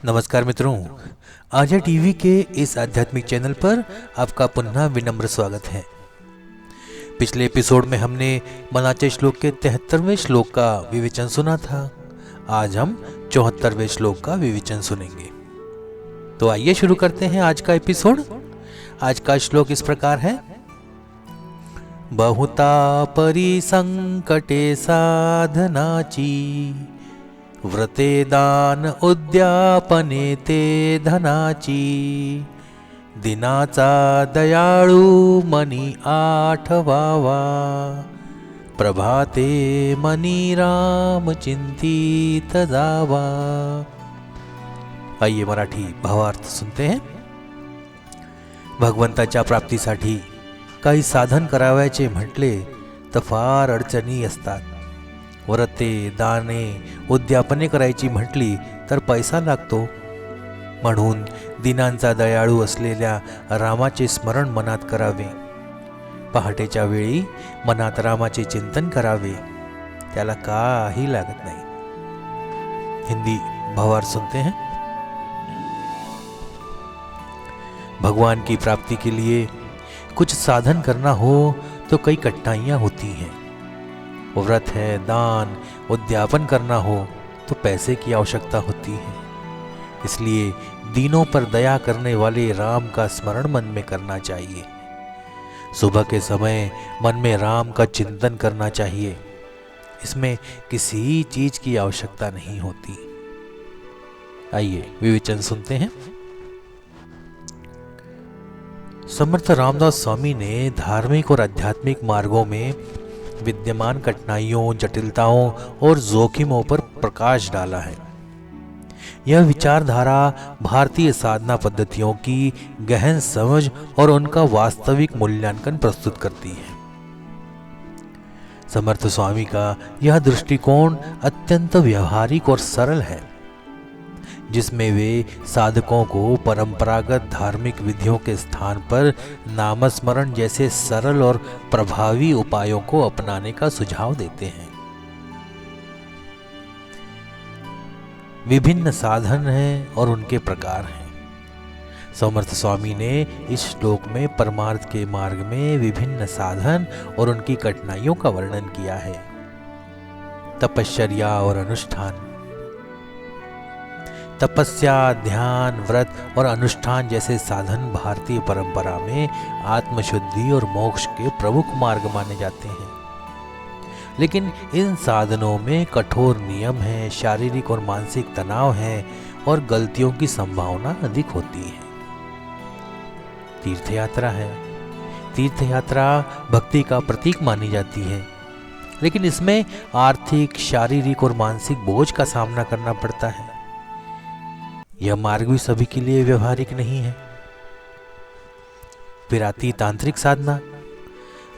नमस्कार मित्रों, आजा टीवी के इस आध्यात्मिक चैनल पर आपका पुनः विनम्र स्वागत है। पिछले एपिसोड में हमने मनाचे श्लोक के 73वें श्लोक का विवेचन सुना था। आज हम 74वें श्लोक का विवेचन सुनेंगे। तो आइए शुरू करते हैं आज का एपिसोड। आज का श्लोक इस प्रकार है। बहुता परिसंकटे साधनाची, व्रते दान उद्यापने ते धनाची, दिनाचा दयाळू मनी आठवावा, प्रभाते मनी राम चिंतित जावा। आइए मराठी भावार्थ सुनते हैं। भगवंताच्या प्राप्तीसाठी काही साधन करावयाचे म्हटले तर फार अडचणी असतात। व्रते दाने उद्यापने करायची म्हटली तर पैसा लागतो। म्हणून दिनांचा दयाळू असलेल्या रामाचे स्मरण मनात करावे। पहाटेच्या वेळी मनात रामाचे चिंतन करावे, त्याला काही लागत नाही। हिंदी भावार्थ सुनते हैं। भगवान की प्राप्ति के लिए कुछ साधन करना हो तो कई कठिनाइयाँ होती हैं। व्रत है, दान उद्यापन करना हो तो पैसे की आवश्यकता होती है। इसलिए दीनों पर दया करने वाले राम का स्मरण मन में करना चाहिए। सुबह के समय मन में राम का चिंतन करना चाहिए। इसमें किसी चीज की आवश्यकता नहीं होती। आइए विवेचन सुनते हैं। समर्थ रामदास स्वामी ने धार्मिक और आध्यात्मिक मार्गों में विद्यमान कठिनाइयों, जटिलताओं और जोखिमों पर प्रकाश डाला है। यह विचारधारा भारतीय साधना पद्धतियों की गहन समझ और उनका वास्तविक मूल्यांकन प्रस्तुत करती है। समर्थ स्वामी का यह दृष्टिकोण अत्यंत व्यवहारिक और सरल है, जिसमें वे साधकों को परंपरागत धार्मिक विधियों के स्थान पर नामस्मरण जैसे सरल और प्रभावी उपायों को अपनाने का सुझाव देते हैं। विभिन्न साधन हैं और उनके प्रकार हैं। समर्थ स्वामी ने इस श्लोक में परमार्थ के मार्ग में विभिन्न साधन और उनकी कठिनाइयों का वर्णन किया है। तपश्चर्या और अनुष्ठान। तपस्या, ध्यान, व्रत और अनुष्ठान जैसे साधन भारतीय परंपरा में आत्मशुद्धि और मोक्ष के प्रमुख मार्ग माने जाते हैं। लेकिन इन साधनों में कठोर नियम है, शारीरिक और मानसिक तनाव है और गलतियों की संभावना अधिक होती है। तीर्थ यात्रा है। तीर्थ यात्रा भक्ति का प्रतीक मानी जाती है, लेकिन इसमें आर्थिक, शारीरिक और मानसिक बोझ का सामना करना पड़ता है। यह मार्ग भी सभी के लिए व्यवहारिक नहीं है। फिर आती तांत्रिक साधना।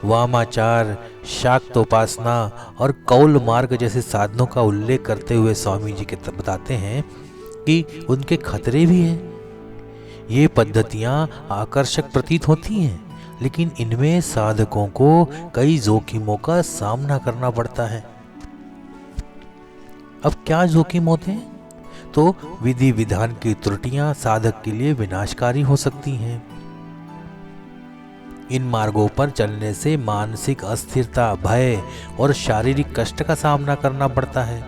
वामाचार, शाक्तोपासना और कौल मार्ग जैसे साधनों का उल्लेख करते हुए स्वामी जी के बताते हैं कि उनके खतरे भी हैं। ये पद्धतियां आकर्षक प्रतीत होती हैं, लेकिन इनमें साधकों को कई जोखिमों का सामना करना पड़ता है। अब क्या जोखिम होते हैं? तो विधि विधान की त्रुटियां साधक के लिए विनाशकारी हो सकती हैं। इन मार्गों पर चलने से मानसिक अस्थिरता, भय और शारीरिक कष्ट का सामना करना पड़ता है।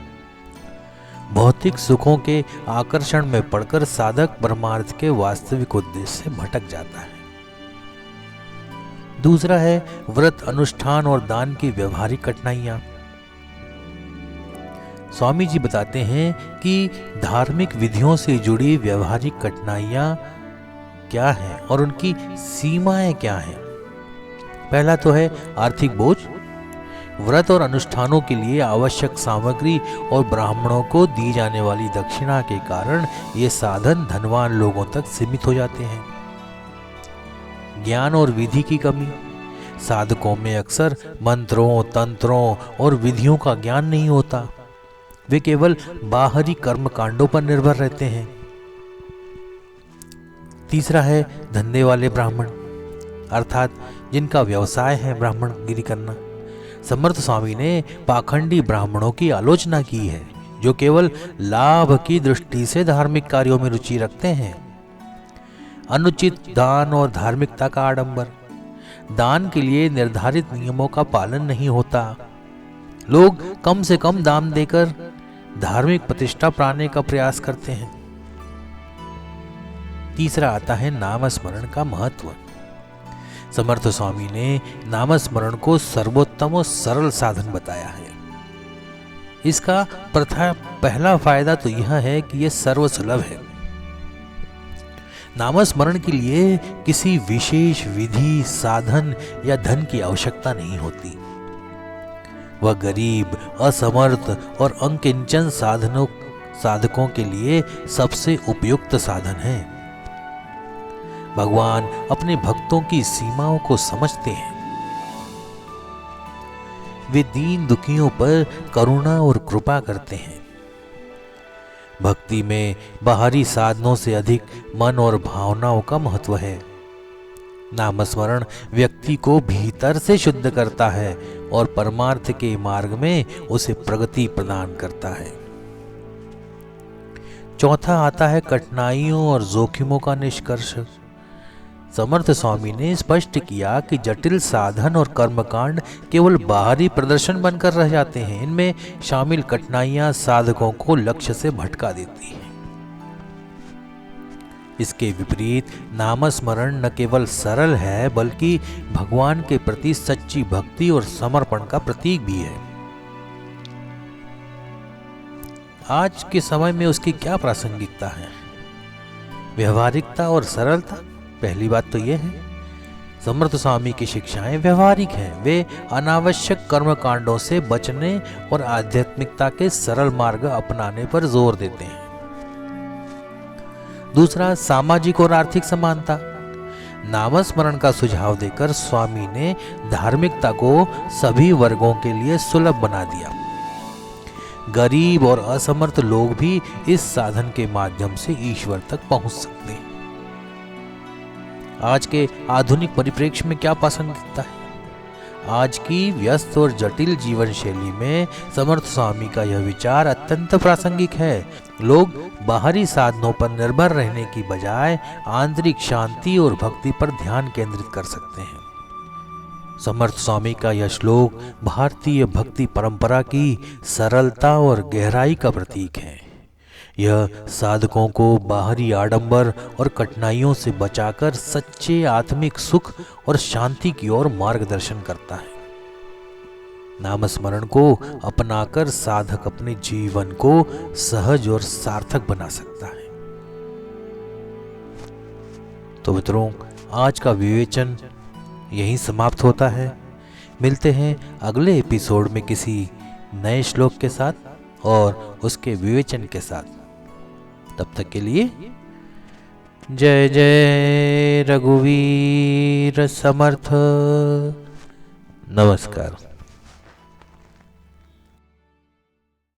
भौतिक सुखों के आकर्षण में पड़कर साधक परमार्थ के वास्तविक उद्देश्य से भटक जाता है। दूसरा है व्रत, अनुष्ठान और दान की व्यवहारिक कठिनाइयां। स्वामी जी बताते हैं कि धार्मिक विधियों से जुड़ी व्यवहारिक कठिनाइयां क्या हैं और उनकी सीमाएं क्या हैं। पहला तो है आर्थिक बोझ। व्रत और अनुष्ठानों के लिए आवश्यक सामग्री और ब्राह्मणों को दी जाने वाली दक्षिणा के कारण ये साधन धनवान लोगों तक सीमित हो जाते हैं। ज्ञान और विधि की कमी। साधकों में अक्सर मंत्रों, तंत्रों और विधियों का ज्ञान नहीं होता। वे केवल बाहरी कर्म कांडों पर निर्भर रहते हैं। तीसरा है धंधे वाले ब्राह्मण, अर्थात जिनका व्यवसाय है ब्राह्मणगिरी करना। समर्थ स्वामी ने पाखंडी ब्राह्मणों की आलोचना की है, जो केवल लाभ की दृष्टि से धार्मिक कार्यों में रुचि रखते हैं। अनुचित दान और धार्मिकता का आडंबर। दान के लिए निर्धारित नियमों का पालन नहीं होता। लोग कम से कम दान देकर धार्मिक प्रतिष्ठा पाने का प्रयास करते हैं। तीसरा आता है नामस्मरण का महत्व। समर्थ स्वामी ने नामस्मरण को सर्वोत्तम और सरल साधन बताया है। इसका पहला फायदा तो यह है कि यह सर्वसुलभ है। नामस्मरण के लिए किसी विशेष विधि, साधन या धन की आवश्यकता नहीं होती। वह गरीब, असमर्थ और अकिंचन साधकों के लिए सबसे उपयुक्त साधन है। भगवान अपने भक्तों की सीमाओं को समझते हैं। वे दीन दुखियों पर करुणा और कृपा करते हैं। भक्ति में बाहरी साधनों से अधिक मन और भावनाओं का महत्व है। नामस्मरण व्यक्ति को भीतर से शुद्ध करता है और परमार्थ के मार्ग में उसे प्रगति प्रदान करता है। चौथा आता है कठिनाइयों और जोखिमों का निष्कर्ष। समर्थ स्वामी ने स्पष्ट किया कि जटिल साधन और कर्मकांड केवल बाहरी प्रदर्शन बनकर रह जाते हैं। इनमें शामिल कठिनाइयां साधकों को लक्ष्य से भटका देती हैं। इसके विपरीत नामस्मरण न केवल सरल है बल्कि भगवान के प्रति सच्ची भक्ति और समर्पण का प्रतीक भी है। आज के समय में उसकी क्या प्रासंगिकता है? व्यवहारिकता और सरलता। पहली बात तो यह है, समर्थ स्वामी की शिक्षाएं व्यवहारिक हैं। वे अनावश्यक कर्मकांडों से बचने और आध्यात्मिकता के सरल मार्ग अपनाने पर जोर देते हैं। दूसरा, सामाजिक और आर्थिक समानता। नामस्मरण का सुझाव देकर स्वामी ने धार्मिकता को सभी वर्गों के लिए सुलभ बना दिया। गरीब और असमर्थ लोग भी इस साधन के माध्यम से ईश्वर तक पहुंच सकते हैं। आज के आधुनिक परिप्रेक्ष्य में क्या प्रासंगिकता है? आज की व्यस्त और जटिल जीवन शैली में समर्थ स्वामी का यह विचार अत्यंत प्रासंगिक है। लोग बाहरी साधनों पर निर्भर रहने की बजाय आंतरिक शांति और भक्ति पर ध्यान केंद्रित कर सकते हैं। समर्थ स्वामी का यह श्लोक भारतीय भक्ति परंपरा की सरलता और गहराई का प्रतीक है। यह साधकों को बाहरी आडंबर और कठिनाइयों से बचाकर सच्चे आत्मिक सुख और शांति की ओर मार्गदर्शन करता है। नामस्मरण को अपनाकर साधक अपने जीवन को सहज और सार्थक बना सकता है। तो मित्रों, आज का विवेचन यहीं समाप्त होता है। मिलते हैं अगले एपिसोड में किसी नए श्लोक के साथ और उसके विवेचन के साथ। तब तक के लिए जय जय रघुवीर समर्थ। नमस्कार।